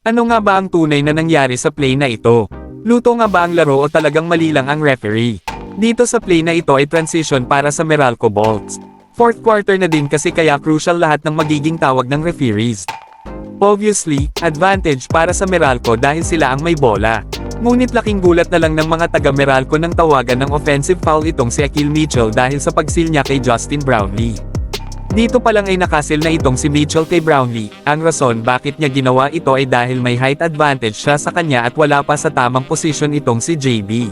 Ano nga ba ang tunay na nangyari sa play na ito? Luto nga ba ang laro o talagang mali lang ang referee? Dito sa play na ito ay transition para sa Meralco Bolts. Fourth quarter na din kasi kaya crucial lahat ng magiging tawag ng referees. Obviously, advantage para sa Meralco dahil sila ang may bola. Ngunit laking gulat na lang ng mga taga Meralco nang tawagan ng offensive foul itong si Akil Mitchell dahil sa pagsil niya kay Justin Brownlee. Dito pa lang ay nakasil na itong si Mitchell kay Brownlee. Ang rason bakit niya ginawa ito ay dahil may height advantage siya sa kanya at wala pa sa tamang posisyon itong si JB.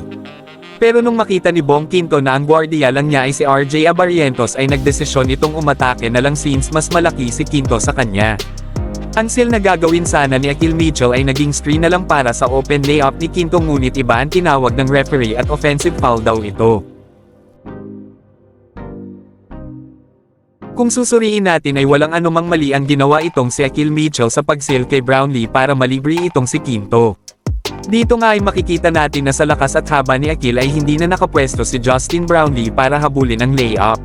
Pero nung makita ni Bong Quinto na ang guardia lang niya ay si RJ Abarrientos ay nagdesisyon itong umatake na lang since mas malaki si Quinto sa kanya. Ang seal na gagawin sana ni Akil Mitchell ay naging screen na lang para sa open layup ni Quinto ngunit iba ang tinawag ng referee at offensive foul daw ito. Kung susuriin natin ay walang anumang mali ang ginawa itong si Akil Mitchell sa pag-seal kay Brownlee para malibre itong si Quinto. Dito nga ay makikita natin na sa lakas at haba ni Akil ay hindi na nakapwesto si Justin Brownlee para habulin ang layup.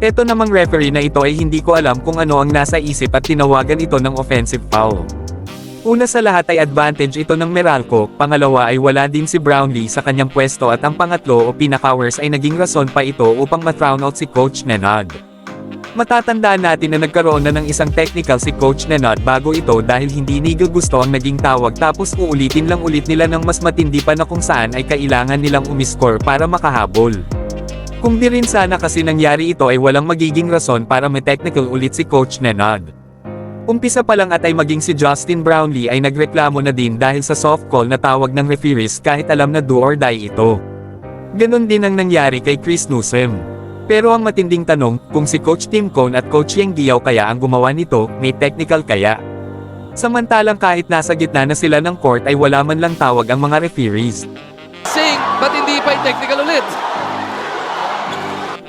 Eto namang referee na ito ay hindi ko alam kung ano ang nasa isip at tinawagan ito ng offensive foul. Una sa lahat ay advantage ito ng Meralco, pangalawa ay wala din si Brownlee sa kanyang pwesto at ang pangatlo o pinaka-worst ay naging rason pa ito upang ma-thrown out si Coach Nenad. Matatandaan natin na nagkaroon na ng isang technical si Coach Nenad bago ito dahil hindi nila gusto ang naging tawag tapos uulitin lang ulit nila ng mas matindi pa na kung saan ay kailangan nilang umiscore para makahabol. Kung di rin sana kasi nangyari ito ay walang magiging rason para may technical ulit si Coach Nenad. Umpisa pa lang at ay maging si Justin Brownlee ay nagreklamo na din dahil sa soft call na tawag ng referees kahit alam na do or die ito. Ganon din ang nangyari kay Chris Newsom. Pero ang matinding tanong, kung si Coach Tim Cone at Coach Yeng Guiao kaya ang gumawa nito, may technical kaya? Samantalang kahit nasa gitna na sila ng court ay wala man lang tawag ang mga referees. Ba't hindi pa yung technical ulit?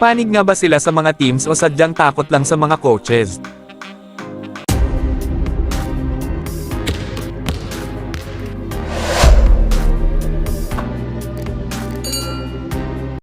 Panig nga ba sila sa mga teams o sadyang takot lang sa mga coaches?